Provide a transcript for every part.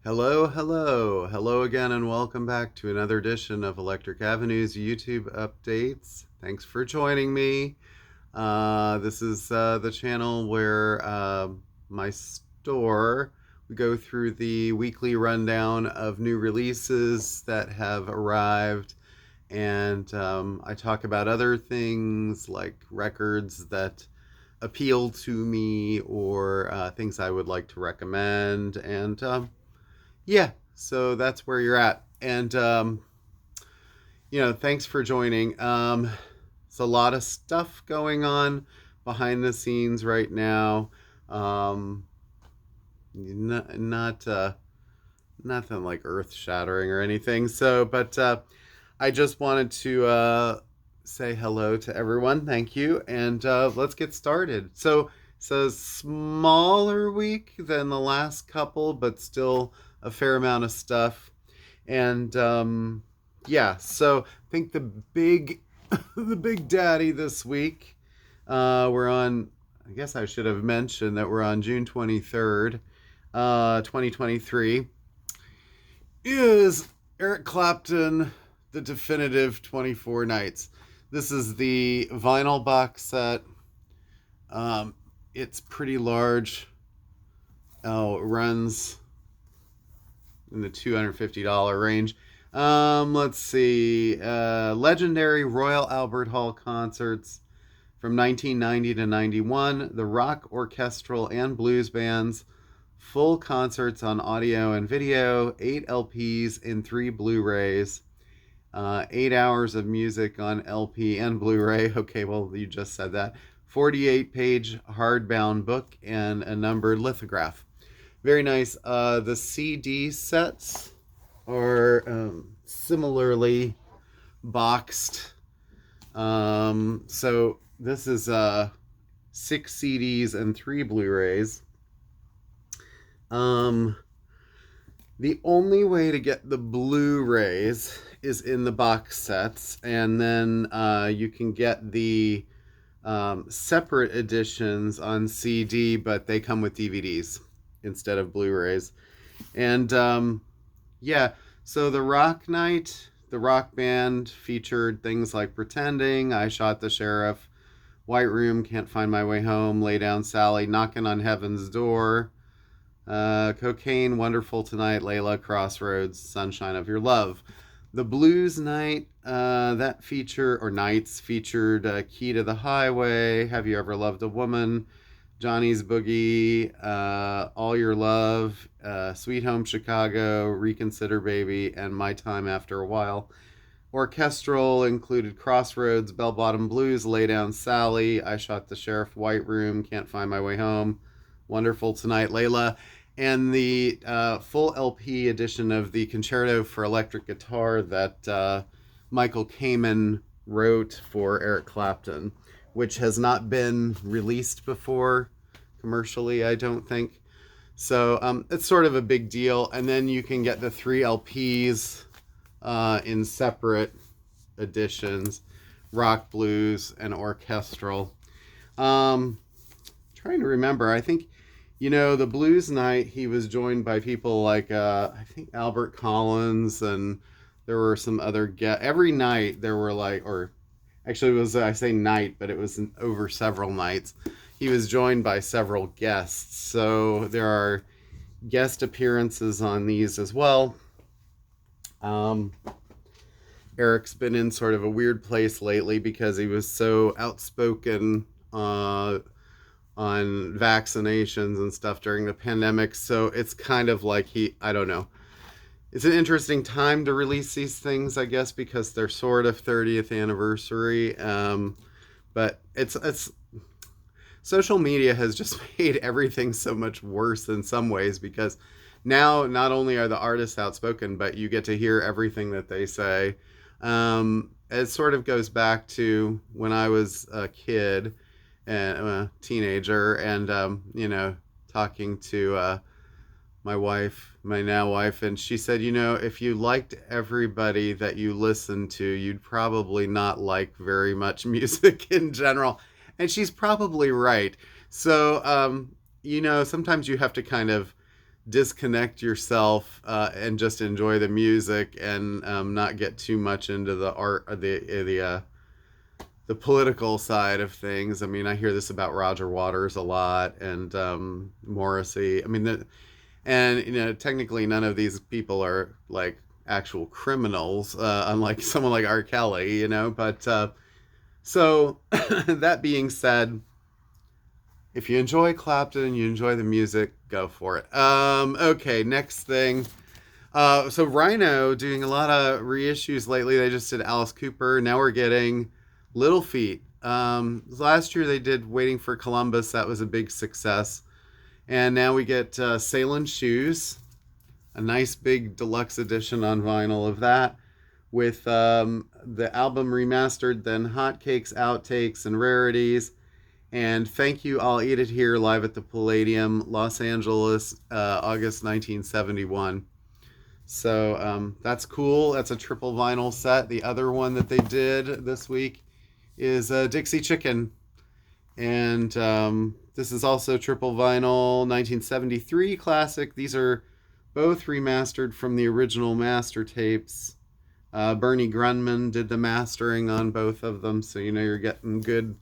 Hello, hello, hello again, and welcome back to another edition of Electric Avenue's YouTube updates. Thanks for joining me. This is the channel where my store, we go through the weekly rundown of new releases that have arrived, and I talk about other things like records that appeal to me or things I would like to recommend, and yeah, so that's where you're at. And, thanks for joining. It's a lot of stuff going on behind the scenes right now. Um, not nothing like earth shattering or anything. But I just wanted to say hello to everyone. Thank you. And let's get started. So it's a smaller week than the last couple, but still a fair amount of stuff. And yeah, so I think the big the big daddy this week, we're on, I guess I should have mentioned that we're on June 23rd, 2023, is Eric Clapton, The Definitive 24 Nights. This is the vinyl box set. It's pretty large. Oh, it runs in the $250 range. Let's see. Legendary Royal Albert Hall concerts from 1990 to 91. The rock, orchestral, and blues bands. Full concerts on audio and video. 8 LPs and 3 Blu-rays. 8 hours of music on LP and Blu-ray. Okay, well, you just said that. 48-page hardbound book and a numbered lithograph. Very nice. The CD sets are similarly boxed. So this is 6 CDs and 3 Blu-rays. The only way to get the Blu-rays is in the box sets, and then you can get the separate editions on CD, but they come with DVDs instead of Blu-rays. And yeah, so the rock night, the rock band featured things like Pretending, I Shot the Sheriff, White Room, Can't Find My Way Home, Lay Down Sally, Knocking on Heaven's Door, Cocaine, Wonderful Tonight, Layla, Crossroads, Sunshine of Your Love. The blues night, that feature, or nights, featured Key to the Highway, Have You Ever Loved a Woman, Johnny's Boogie, All Your Love, Sweet Home Chicago, Reconsider Baby, and My Time After a While. Orchestral included Crossroads, Bell Bottom Blues, Lay Down Sally, I Shot the Sheriff, White Room, Can't Find My Way Home, Wonderful Tonight, Layla, and the full LP edition of the Concerto for Electric Guitar that Michael Kamen wrote for Eric Clapton, which has not been released before commercially, I don't think. So it's sort of a big deal. And then you can get the 3 LPs in separate editions, rock, blues, and orchestral. Trying to remember, I think, the blues night, he was joined by people like, I think Albert Collins, and there were some other guests. Every night there were or actually it was, I say night, but it was over several nights. He was joined by several guests. So there are guest appearances on these as well. Eric's been in sort of a weird place lately because he was so outspoken on vaccinations and stuff during the pandemic. So it's kind of like I don't know. It's an interesting time to release these things, I guess, because they're sort of 30th anniversary. But it's social media has just made everything so much worse in some ways, because now not only are the artists outspoken, but you get to hear everything that they say. It sort of goes back to when I was a kid and a teenager, and talking to my wife, my now wife, and she said, if you liked everybody that you listened to, you'd probably not like very much music in general. And she's probably right. So, sometimes you have to kind of disconnect yourself and just enjoy the music and not get too much into the art, the political side of things. I mean, I hear this about Roger Waters a lot, and Morrissey. I mean, and technically none of these people are like actual criminals, unlike someone like R. Kelly, But so that being said, if you enjoy Clapton and you enjoy the music, go for it. Okay, next thing. So Rhino doing a lot of reissues lately. They just did Alice Cooper. Now we're getting Little Feat. Last year they did Waiting for Columbus. That was a big success. And now we get Sailin' Shoes, a nice big deluxe edition on vinyl of that, with the album remastered, then hotcakes, outtakes, and rarities. And Thank You, I'll Eat It Here, live at the Palladium, Los Angeles, August 1971. So that's cool. That's a triple vinyl set. The other one that they did this week is Dixie Chicken. And this is also triple vinyl, 1973 classic. These are both remastered from the original master tapes. Bernie Grunman did the mastering on both of them, so you're getting good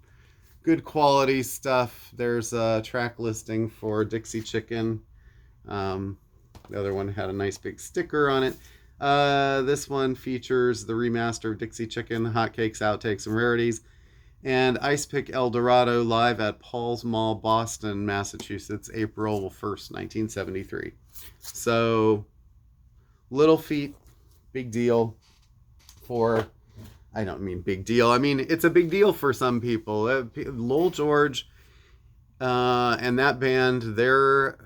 quality stuff. There's a track listing for Dixie Chicken. The other one had a nice big sticker on it. This one features the remaster of Dixie Chicken, hotcakes, outtakes, and rarities, and Ice Pick El Dorado live at Paul's Mall, Boston, Massachusetts, April 1st, 1973. So, Little Feat, big deal for... I don't mean big deal. I mean, it's a big deal for some people. Lowell George and that band, their,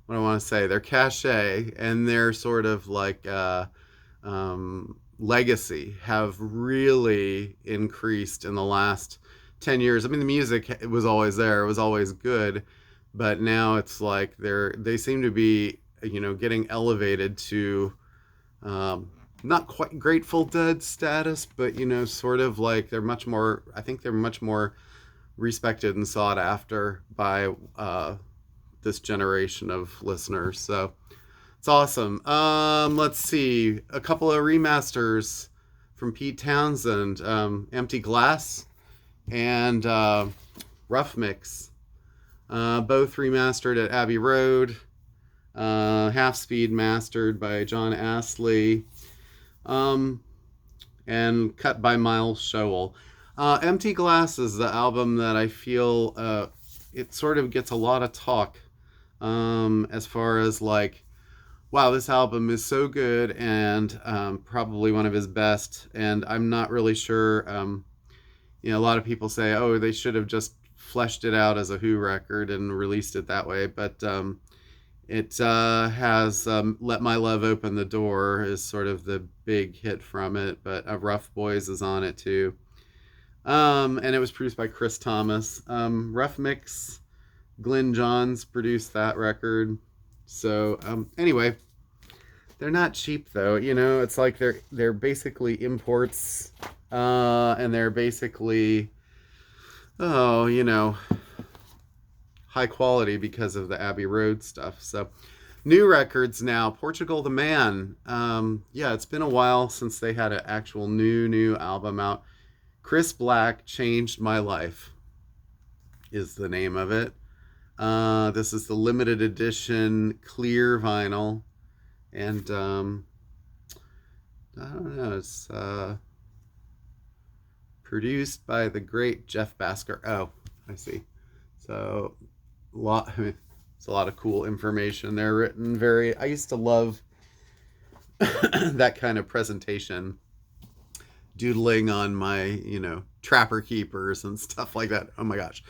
what do I want to say? Their cachet and their sort of like legacy have really increased in the last 10 years. I mean, the music was always there. It was always good. But now it's like they seem to be, getting elevated to... not quite Grateful Dead status, but sort of like they're much more respected and sought after by this generation of listeners. So it's awesome. Let's see, a couple of remasters from Pete Townsend, Empty Glass and Rough Mix, both remastered at Abbey Road, Half Speed mastered by John Astley, and cut by Miles Showell. Empty Glass is the album that I feel it sort of gets a lot of talk as far as like, wow, this album is so good and probably one of his best, and I'm not really sure. A lot of people say, oh, they should have just fleshed it out as a Who record and released it that way, but it has Let My Love Open the Door is sort of the big hit from it, but Rough Boys is on it too. And it was produced by Chris Thomas. Rough Mix, Glenn Johns produced that record. So anyway, they're not cheap though. It's like they're basically imports, and they're basically, high quality because of the Abbey Road stuff. So new records now. Portugal the Man. It's been a while since they had an actual new album out. Chris Black Changed My Life is the name of it. This is the limited edition clear vinyl, and I don't know, it's produced by the great Jeff Basker. Oh, I see. So it's a lot of cool information there written. I used to love that kind of presentation, doodling on my, Trapper Keepers and stuff like that. Oh my gosh.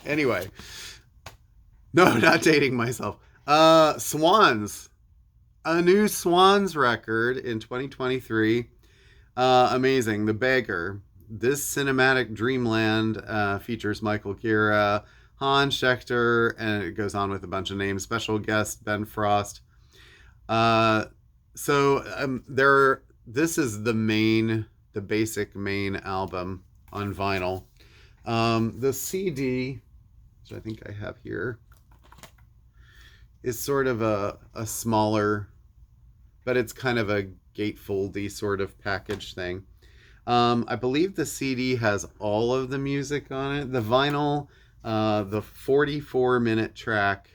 Anyway, no, not dating myself. Swans, a new Swans record in 2023. Amazing. The Beggar. This cinematic dreamland features Michael Gira, Hans Schechter, and it goes on with a bunch of names. Special guest Ben Frost. This is the basic main album on vinyl. The CD, which I think I have here, is sort of a smaller, but it's kind of a gatefoldy sort of package thing. I believe the CD has all of the music on it. The vinyl, the 44-minute track,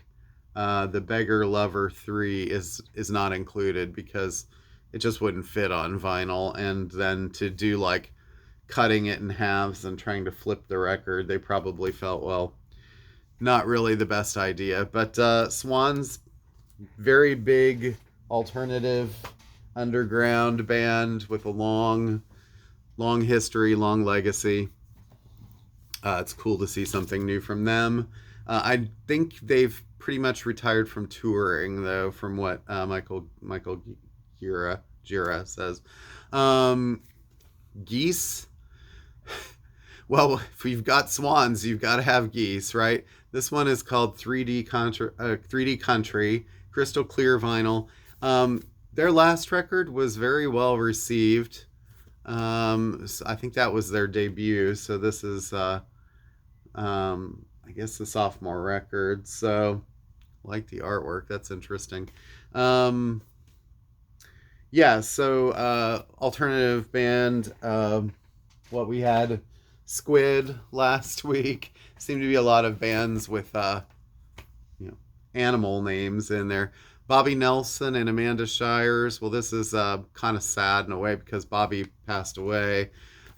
The Beggar Lover 3 is not included because it just wouldn't fit on vinyl. And then to do like cutting it in halves and trying to flip the record, they probably felt, well, not really the best idea. But Swans, very big alternative underground band with a long history, long legacy. It's cool to see something new from them. I think they've pretty much retired from touring, though, from what Michael Gira says. Geese. Well, if you've got Swans, you've got to have Geese, right? This one is called 3D Country, crystal clear vinyl. Their last record was very well received. So I think that was their debut. So this is, I guess, the sophomore record. So I like the artwork. That's interesting. Yeah. So alternative band. What we had Squid last week. Seemed to be a lot of bands with animal names in there. Bobby Nelson and Amanda Shires. Well, this is kind of sad in a way because Bobby passed away.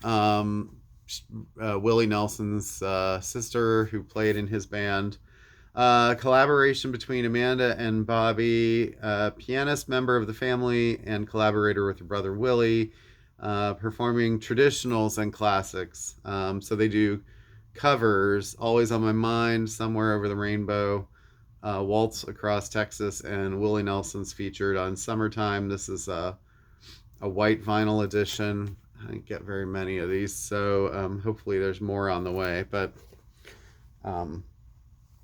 Willie Nelson's sister, who played in his band. Collaboration between Amanda and Bobby, pianist, member of the family, and collaborator with her brother Willie, performing traditionals and classics. So they do covers, Always on My Mind, Somewhere Over the Rainbow, Waltz Across Texas, and Willie Nelson's featured on Summertime. This is a white vinyl edition. I didn't get very many of these, so hopefully there's more on the way. But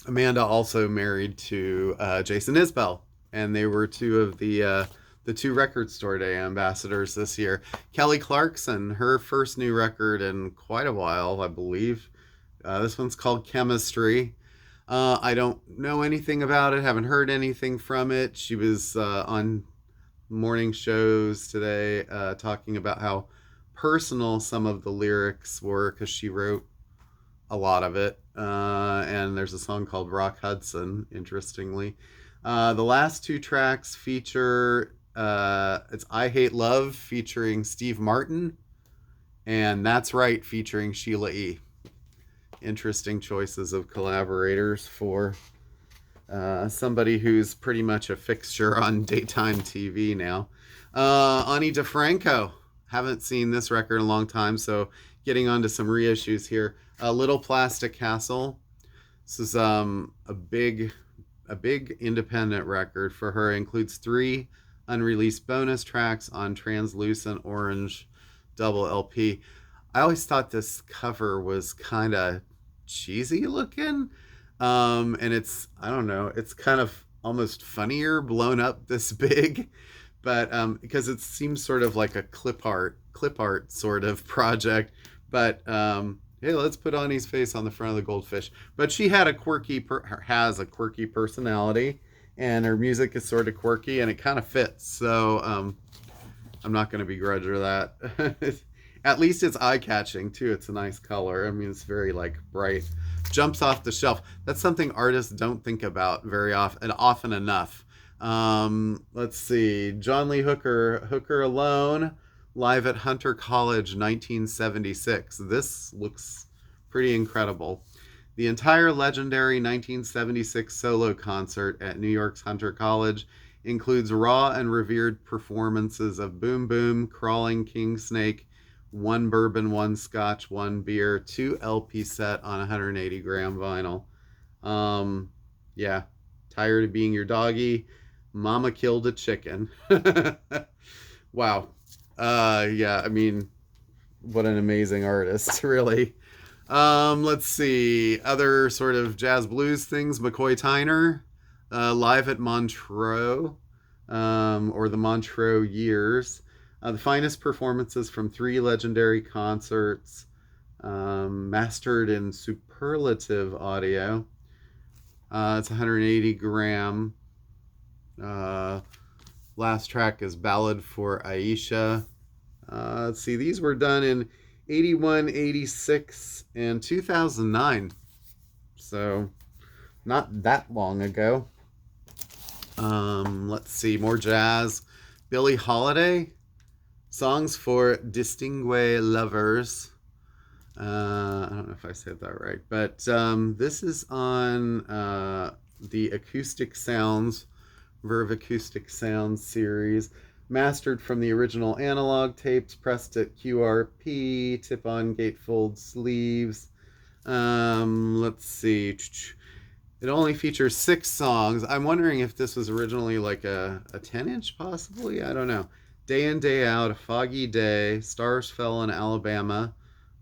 Amanda also married to Jason Isbell, and they were two of the two Record Store Day ambassadors this year. Kelly Clarkson, her first new record in quite a while, I believe. This one's called Chemistry. I don't know anything about it, haven't heard anything from it. She was on morning shows today talking about how personal some of the lyrics were because she wrote a lot of it. And there's a song called Rock Hudson, interestingly. The last two tracks feature, it's I Hate Love featuring Steve Martin, and That's Right featuring Sheila E. Interesting choices of collaborators for somebody who's pretty much a fixture on daytime TV now. Ani DeFranco. Haven't seen this record in a long time, so getting onto some reissues here. Little Plastic Castle. This is a big independent record for her. It includes 3 unreleased bonus tracks on translucent orange double LP. I always thought this cover was kind of cheesy looking. And it's, I don't know, it's kind of almost funnier blown up this big. But because it seems sort of like a clip art sort of project. But hey, let's put Ani's face on the front of the goldfish. But she had has a quirky personality, and her music is sort of quirky, and it kind of fits. So I'm not going to begrudge her that. At least it's eye-catching too. It's a nice color. I mean, it's very like bright. Jumps off the shelf. That's something artists don't think about very often enough. Let's see. John Lee Hooker Alone, live at Hunter College, 1976. This looks pretty incredible. The entire legendary 1976 solo concert at New York's Hunter College includes raw and revered performances of Boom Boom, Crawling King Snake, One Bourbon, One Scotch, One Beer, 2 LP set on 180 gram vinyl. Yeah, Tired of Being Your Doggy, Mama Killed a Chicken. Wow. Yeah, I mean, what an amazing artist, really. Let's see. Other sort of jazz blues things. McCoy Tyner, live at Montreux, or the Montreux Years. The finest performances from 3 legendary concerts, mastered in superlative audio. It's 180 gram. Last track is Ballad for Aisha. Let's see, these were done in 81, 86, and 2009. So, not that long ago. Let's see, more jazz. Billie Holiday, Songs for Distingué Lovers. I don't know if I said that right, but this is on the Acoustic Sounds, Verve Acoustic Sounds series, mastered from the original analog tapes, pressed at QRP, tip-on gatefold sleeves. Let's see. It only features 6 songs. I'm wondering if this was originally like a 10-inch, possibly? I don't know. Day in, Day Out, A Foggy Day, Stars Fell in Alabama,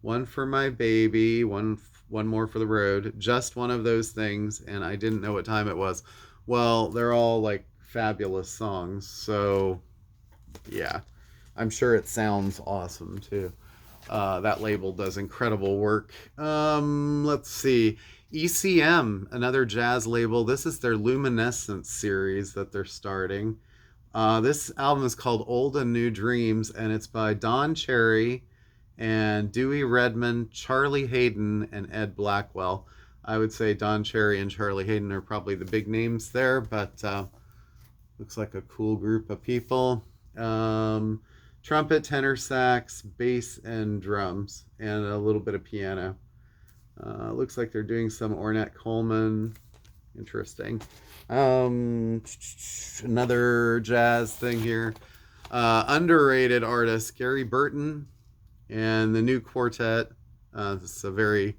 One for My Baby, one more for the road, Just One of Those Things, and I didn't know what time it was. Well, they're all like fabulous songs, so yeah, I'm sure it sounds awesome too. That label does incredible work. Let's see. ECM, another jazz label. This is their Luminescence series that they're starting. This album is called Old and New Dreams, and it's by Don Cherry and Dewey Redman, Charlie Hayden, and Ed Blackwell. I would say Don Cherry and Charlie Hayden are probably the big names there, but looks like a cool group of people. Trumpet, tenor sax, bass, and drums, and a little bit of piano. Looks like they're doing some Ornette Coleman. Interesting. Another jazz thing here. Underrated artist, Gary Burton, and the new quartet. This is a very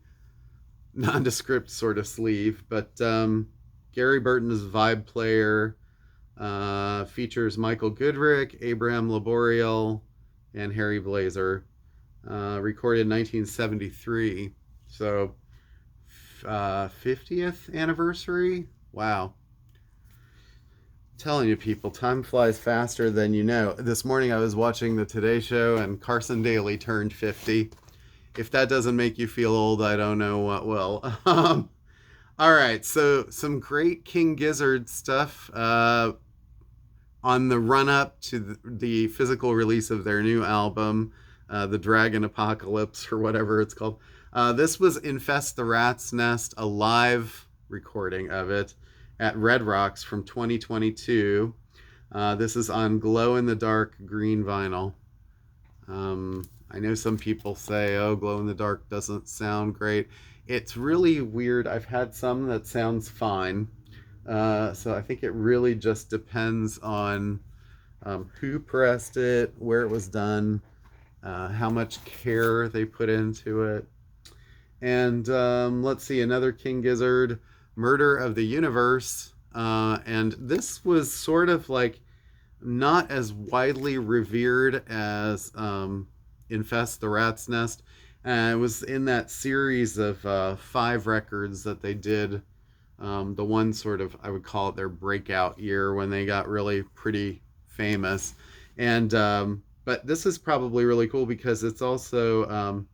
nondescript sort of sleeve, but Gary Burton is a vibe player. Features Michael Goodrick, Abraham Laboriel, and Harry Blazer. Recorded in 1973. So, 50th anniversary? Wow. I'm telling you, people, time flies faster than you know. This morning I was watching the Today Show, and Carson Daly turned 50. If that doesn't make you feel old, I don't know what will. All right, so some great King Gizzard stuff on the run-up to the physical release of their new album, The Dragon Apocalypse, or whatever it's called. This was Infest the Rat's Nest, a live recording of it at Red Rocks from 2022. This is on glow-in-the-dark green vinyl. I know some people say, oh, glow-in-the-dark doesn't sound great. It's really weird. I've had some that sounds fine. So I think it really just depends on who pressed it, where it was done, how much care they put into it. And let's see, another King Gizzard, Murder of the Universe. And this was sort of like not as widely revered as Infest the Rat's Nest. It was in that series of 5 records that they did. The one sort of, I would call it their breakout year when they got really pretty famous. And but this is probably really cool because it's also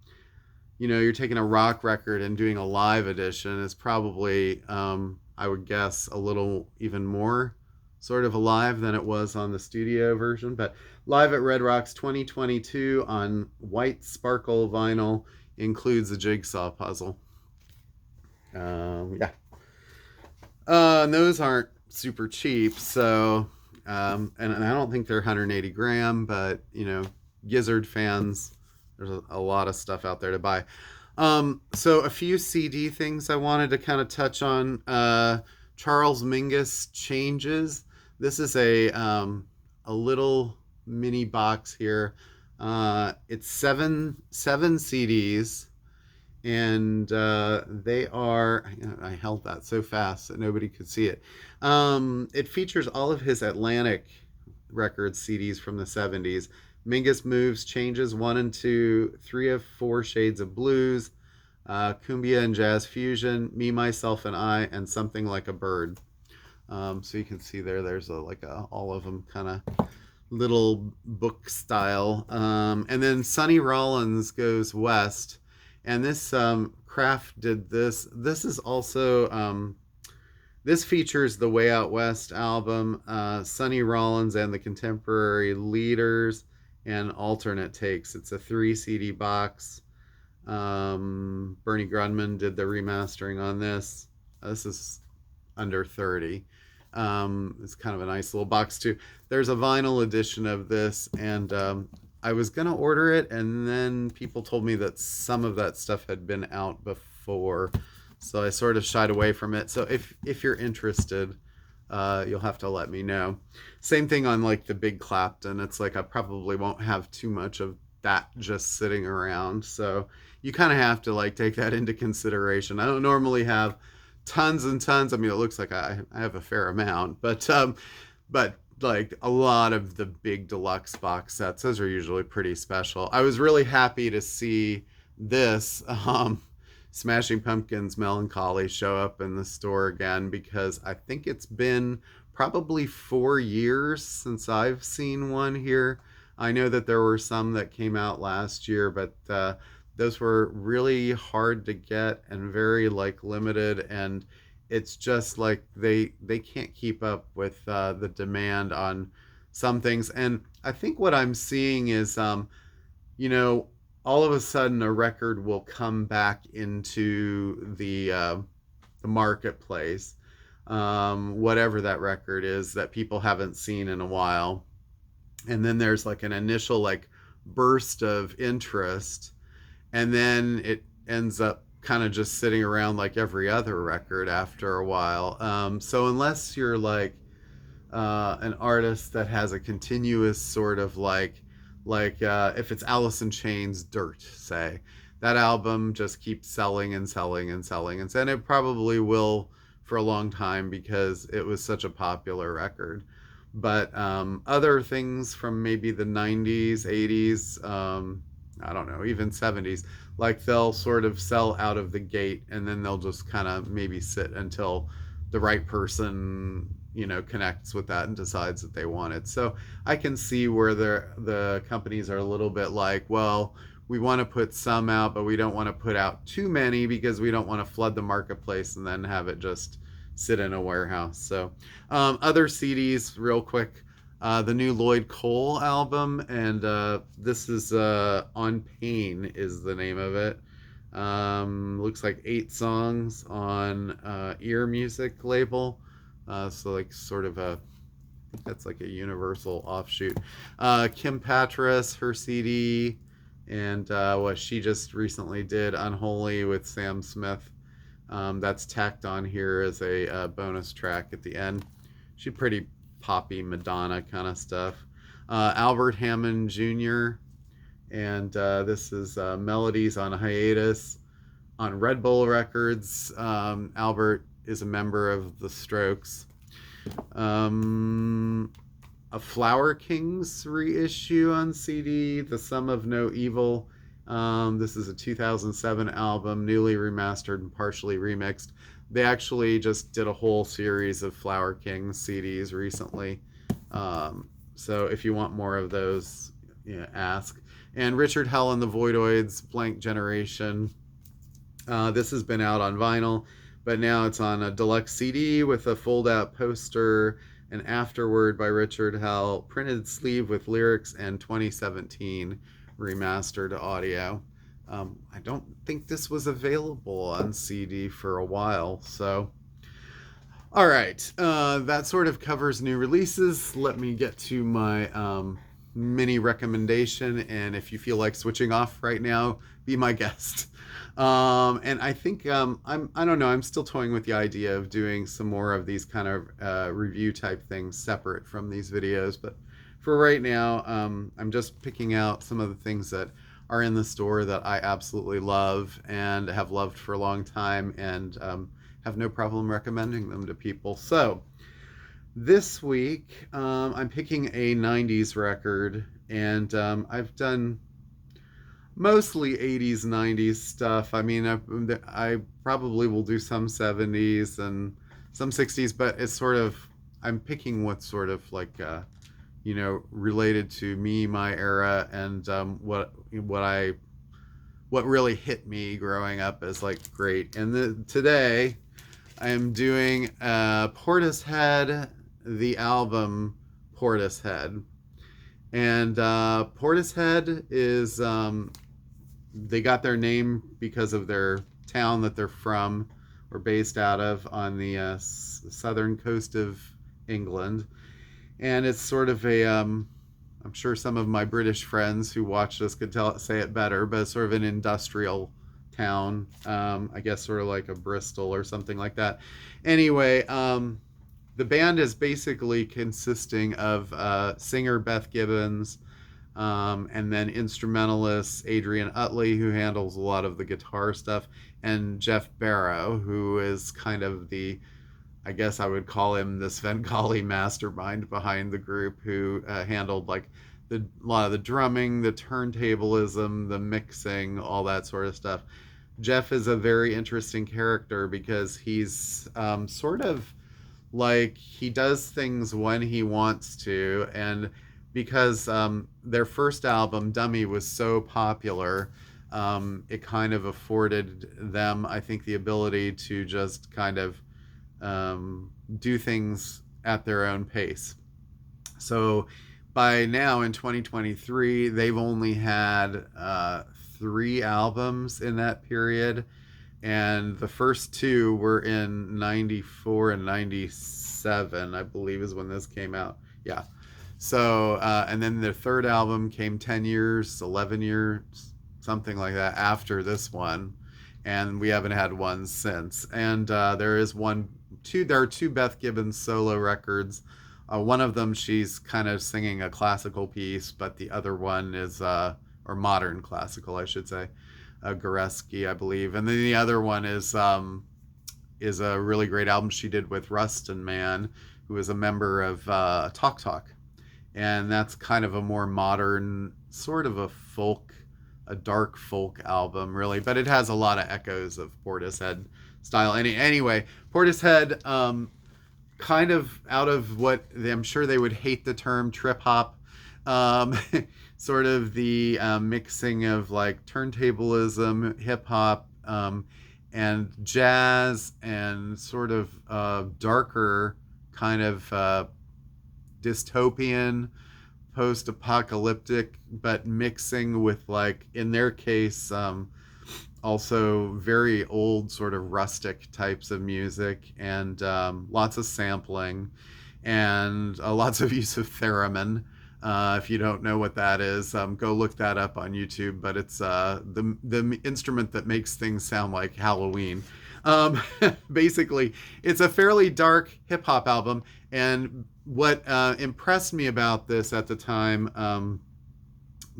you're taking a rock record and doing a live edition. Is probably I would guess a little even more sort of alive than it was on the studio version. But live at Red Rocks 2022 on white sparkle vinyl, includes a jigsaw puzzle. Yeah. And those aren't super cheap, so and I don't think they're 180 gram, but Gizzard fans, there's a lot of stuff out there to buy. So a few CD things I wanted to kind of touch on. Charles Mingus Changes. This is a little mini box here. It's seven CDs. And they are, I held that so fast that nobody could see it. It features all of his Atlantic Records CDs from the 70s. Mingus Moves, Changes 1 and 2, 3 of 4 Shades of Blues, Cumbia and Jazz Fusion, Me, Myself, and I, and Something Like a Bird. So you can see there's all of them kind of little book style. And then Sonny Rollins Goes West. And this Kraft did this. This is also This features the Way Out West album, Sonny Rollins and the Contemporary Leaders, and alternate takes. It's a 3 CD box. Bernie Grunman did the remastering on this. This is under 30. It's kind of a nice little box too. There's a vinyl edition of this, and I was gonna order it, and then people told me that some of that stuff had been out before, so I sort of shied away from it. So if you're interested, you'll have to let me know. Same thing on like the big Clapton. It's like I probably won't have too much of that just sitting around, so you kind of have to like take that into consideration. I don't normally have tons and tons. I mean, it looks like I have a fair amount, but like a lot of the big deluxe box sets, those are usually pretty special. I was really happy to see this Smashing Pumpkins Melancholy show up in the store again, because I think it's been probably 4 years since I've seen one here. I know that there were some that came out last year, but those were really hard to get and very like limited, and it's just like they can't keep up with the demand on some things. And I think what I'm seeing is you know, all of a sudden a record will come back into the marketplace, whatever that record is that people haven't seen in a while, and then there's like an initial like burst of interest, and then it ends up kind of just sitting around like every other record after a while. So unless you're like an artist that has a continuous sort of like if it's Alice in Chains Dirt, say, that album just keeps selling and selling and selling, and it probably will for a long time because it was such a popular record. But other things from maybe the 90s, 80s, I don't know, even 70s, like they'll sort of sell out of the gate, and then they'll just kind of maybe sit until the right person, you know, connects with that and decides that they want it. So I can see where the companies are a little bit like, well, we want to put some out, but we don't want to put out too many because we don't want to flood the marketplace and then have it just sit in a warehouse. So other CDs real quick, the new Lloyd Cole album, and this is On Pain is the name of it. Looks like 8 songs on Ear Music label, so like sort of a, I think that's like a Universal offshoot. Kim Petras, her CD, and what she just recently did, Unholy with Sam Smith, that's tacked on here as a bonus track at the end. She pretty poppy Madonna kind of stuff. Albert Hammond Jr., and this is Melodies on Hiatus on Red Bull Records. Albert is a member of the Strokes. A Flower Kings reissue on CD, The Sum of No Evil. This is a 2007 album, newly remastered and partially remixed. They actually just did a whole series of Flower Kings CDs recently. So if you want more of those, yeah, ask. And Richard Hell and the Voidoids, Blank Generation. This has been out on vinyl, but now it's on a deluxe CD with a fold-out poster, an afterword by Richard Hell, printed sleeve with lyrics, and 2017 remastered audio. I don't think this was available on CD for a while, so... All right, that sort of covers new releases. Let me get to my mini recommendation, and if you feel like switching off right now, be my guest. And I think I don't know, I'm still toying with the idea of doing some more of these kind of review type things separate from these videos, but for right now, I'm just picking out some of the things that are in the store that I absolutely love and have loved for a long time, and have no problem recommending them to people. So this week I'm picking a 90s record, and I've done mostly 80s 90s stuff. I mean, I probably will do some 70s and some 60s, but it's sort of, I'm picking what's sort of like you know, related to me, my era, and what really hit me growing up as like great. And today I am doing Portishead, the album Portishead. And Portishead is, they got their name because of their town that they're from or based out of on the southern coast of England. And it's sort of a, I'm sure some of my British friends who watch this could say it better, but it's sort of an industrial town. I guess sort of like a Bristol or something like that. Anyway, the band is basically consisting of singer Beth Gibbons, and then instrumentalist Adrian Utley, who handles a lot of the guitar stuff, and Jeff Barrow, who is kind of the, I guess I would call him the Svengali mastermind behind the group, who handled like a lot of the drumming, the turntablism, the mixing, all that sort of stuff. Jeff is a very interesting character because he's sort of like, he does things when he wants to, and because their first album Dummy was so popular, it kind of afforded them, I think, the ability to just kind of do things at their own pace. So by now in 2023 they've only had 3 albums in that period, and the first 2 were in 94 and 97, I believe, is when this came out. Yeah. So and then the third album came 10 years, 11 years, something like that, after this one, and we haven't had one since. And there are 2 Beth Gibbons solo records. One of them, she's kind of singing a classical piece, but the other one is or modern classical, I should say, Goreski, I believe. And then the other one is a really great album she did with Rustin Man, who is a member of Talk Talk. And that's kind of a more modern, sort of a dark folk album, really. But it has a lot of echoes of Portishead style. Anyway, Portishead, kind of out of what, I'm sure they would hate the term trip hop, sort of the mixing of like turntablism, hip hop, and jazz, and sort of darker kind of dystopian, post-apocalyptic, but mixing with, like, in their case, also very old sort of rustic types of music, and lots of sampling, and lots of use of theremin. If you don't know what that is, go look that up on YouTube. But it's the instrument that makes things sound like Halloween. Basically, it's a fairly dark hip hop album. And what impressed me about this at the time,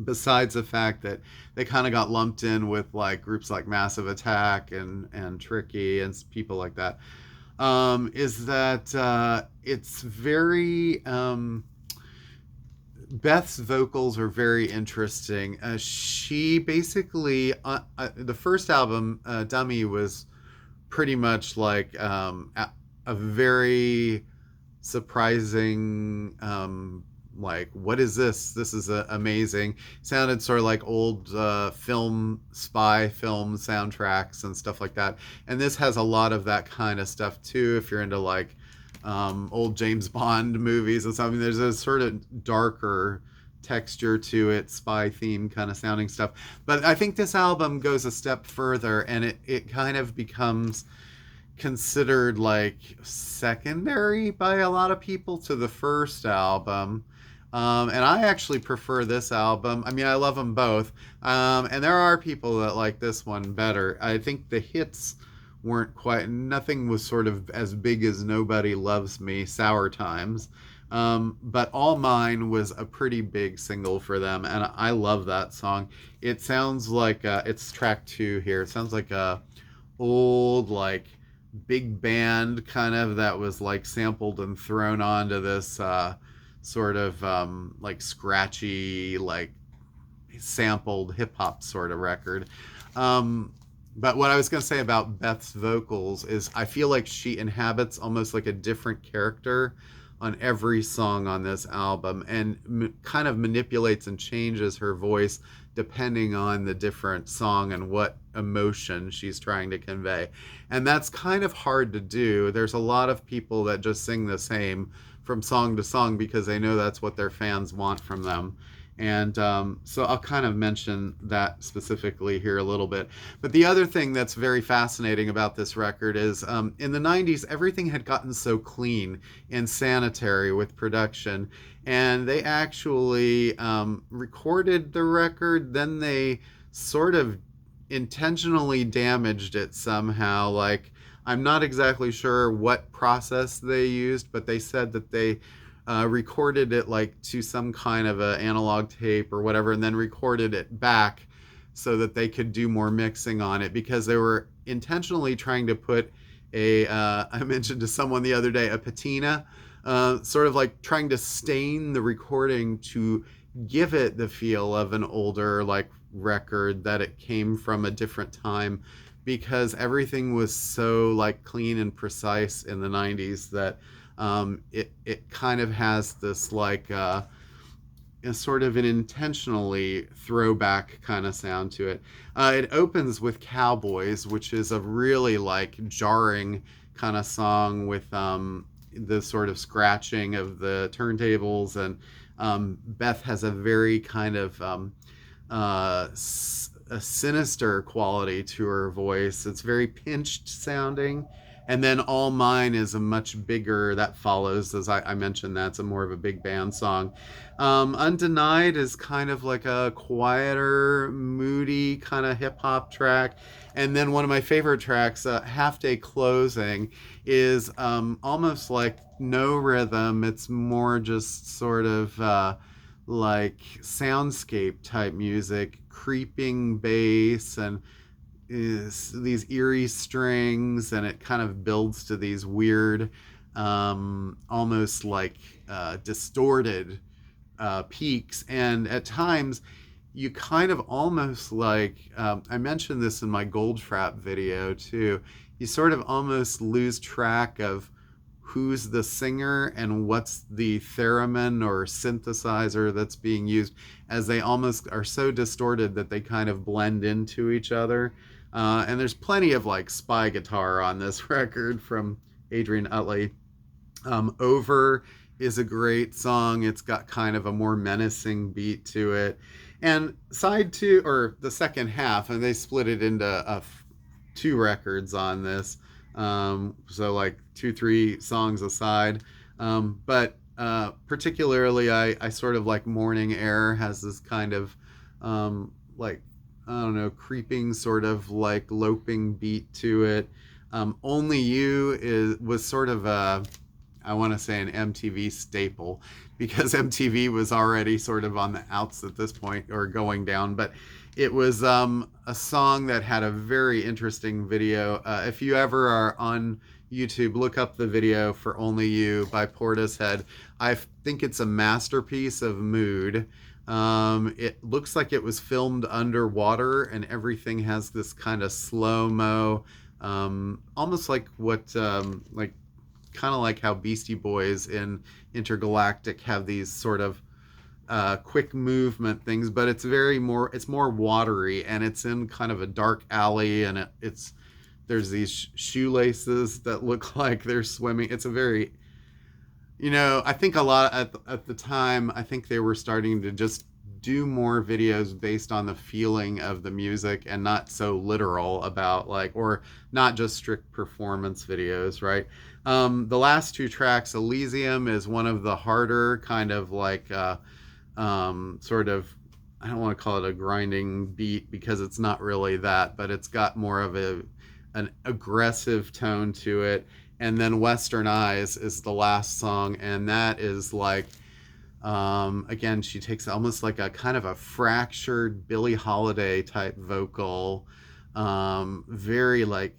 besides the fact that they kind of got lumped in with like groups like Massive Attack and Tricky and people like that, is that it's very... Beth's vocals are very interesting. She basically, the first album, Dummy, was pretty much like a very surprising, like, what is this? This is amazing. Sounded sort of like old spy film soundtracks and stuff like that. And this has a lot of that kind of stuff too, if you're into like old James Bond movies and something. There's a sort of darker texture to it, spy theme kind of sounding stuff. But I think this album goes a step further, and it kind of becomes considered like secondary by a lot of people to the first album. And I actually prefer this album. I mean, I love them both. And there are people that like this one better. I think the hits weren't quite, nothing was sort of as big as Nobody Loves Me, Sour Times, but All Mine was a pretty big single for them, and I love that song. It sounds like it's track 2 here. It sounds like a old, like, big band kind of that was like sampled and thrown onto this sort of like scratchy, like sampled hip-hop sort of record. But what I was going to say about Beth's vocals is I feel like she inhabits almost like a different character on every song on this album, and kind of manipulates and changes her voice depending on the different song and what emotion she's trying to convey. And that's kind of hard to do. There's a lot of people that just sing the same from song to song because they know that's what their fans want from them. And so I'll kind of mention that specifically here a little bit. But the other thing that's very fascinating about this record is in the 90s, everything had gotten so clean and sanitary with production. And they actually recorded the record, then they sort of intentionally damaged it somehow. Like, I'm not exactly sure what process they used, but they said that they recorded it like to some kind of a analog tape or whatever, and then recorded it back so that they could do more mixing on it, because they were intentionally trying to put a I mentioned to someone the other day, a patina, sort of like trying to stain the recording to give it the feel of an older like record, that it came from a different time, because everything was so like clean and precise in the 90s that it kind of has this like a sort of an intentionally throwback kind of sound to it. It opens with Cowboys, which is a really like jarring kind of song with the sort of scratching of the turntables, and Beth has a very kind of a sinister quality to her voice. It's very pinched sounding. And then All Mine is a much bigger, that follows, as I mentioned, that's a more of a big band song. Undenied is kind of like a quieter, moody kind of hip hop track. And then one of my favorite tracks, Half Day Closing, is almost like no rhythm. It's more just sort of like soundscape type music, creeping bass, and is these eerie strings, and it kind of builds to these weird almost like distorted peaks, and at times you kind of almost like I mentioned this in my Goldfrapp video too, you sort of almost lose track of who's the singer and what's the theremin or synthesizer that's being used, as they almost are so distorted that they kind of blend into each other. And there's plenty of like spy guitar on this record from Adrian Utley. Over is a great song. It's got kind of a more menacing beat to it. And side two, or the second half, and they split it into two records on this. So like 2-3 songs aside. But particularly I sort of like Morning Air has this kind of like, I don't know, creeping sort of like loping beat to it. Only You was sort of a, I want to say, an MTV staple, because MTV was already sort of on the outs at this point, or going down, but it was a song that had a very interesting video. If you ever are on YouTube, look up the video for Only You by Portishead. I think it's a masterpiece of mood. It looks like it was filmed underwater, and everything has this kind of slow-mo, almost like what, like, kind of like how Beastie Boys in Intergalactic have these sort of quick movement things, but it's more watery, and it's in kind of a dark alley, and there's these shoelaces that look like they're swimming. It's a very, I think a lot at the time, I think they were starting to just do more videos based on the feeling of the music, and not so literal about like, or not just strict performance videos, right? The last two tracks, Elysium is one of the harder kind of like sort of, I don't want to call it a grinding beat, because it's not really that, but it's got more of an aggressive tone to it. And then Western Eyes is the last song, and that is like, again, she takes almost like a kind of a fractured Billie Holiday type vocal, very like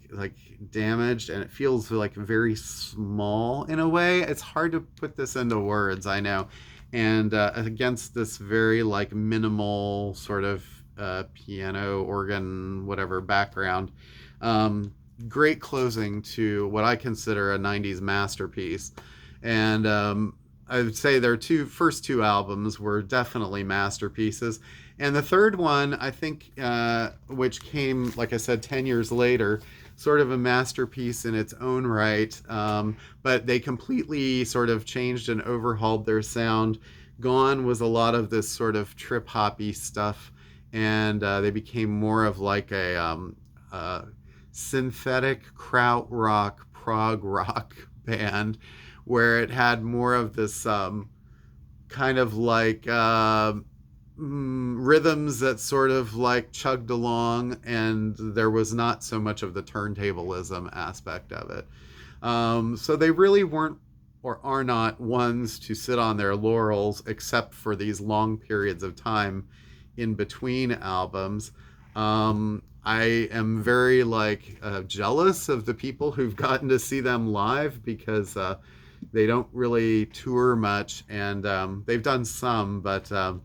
damaged, and it feels like very small in a way. It's hard to put this into words, I know. And against this very like minimal sort of piano, organ, whatever background, great closing to what I consider a 90s masterpiece. And I would say their first two albums were definitely masterpieces. And the third one, I think, which came, like I said, 10 years later, sort of a masterpiece in its own right. But they completely sort of changed and overhauled their sound. Gone was a lot of this sort of trip hoppy stuff, and they became more of like a synthetic krautrock, prog rock band, where it had more of this kind of like rhythms that sort of like chugged along, and there was not so much of the turntablism aspect of it. So they really weren't or are not ones to sit on their laurels, except for these long periods of time in between albums. I am very jealous of the people who've gotten to see them live, because they don't really tour much, and they've done some, but a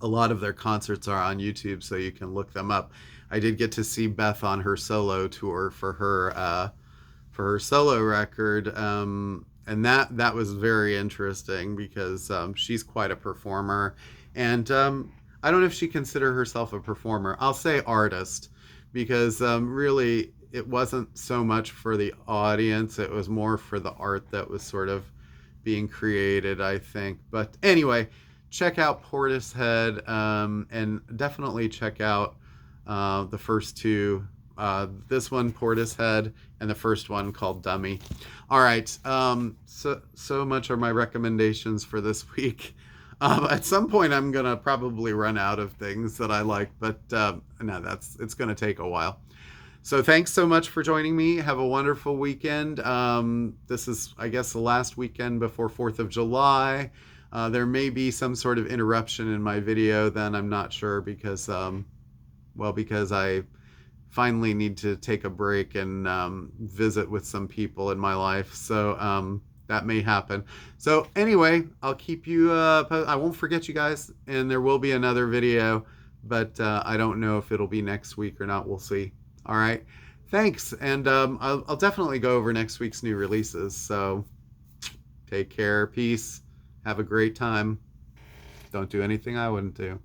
lot of their concerts are on YouTube, so you can look them up. I did get to see Beth on her solo tour for her solo record, and that was very interesting, because she's quite a performer, and I don't know if she consider herself a performer. I'll say artist, because really it wasn't so much for the audience, it was more for the art that was sort of being created, I think. But anyway, check out Portishead, and definitely check out the first two. This one, Portishead, and the first one called Dummy. All right, so much are my recommendations for this week. At some point, I'm gonna probably run out of things that I like, but no, it's gonna take a while. So thanks so much for joining me. Have a wonderful weekend. This is, I guess, the last weekend before 4th of July. There may be some sort of interruption in my video then, I'm not sure, because I finally need to take a break and visit with some people in my life. So that may happen. So anyway, I'll keep you, I won't forget you guys, and there will be another video, but I don't know if it'll be next week or not. We'll see. All right. Thanks. And I'll definitely go over next week's new releases. So take care. Peace. Have a great time. Don't do anything I wouldn't do.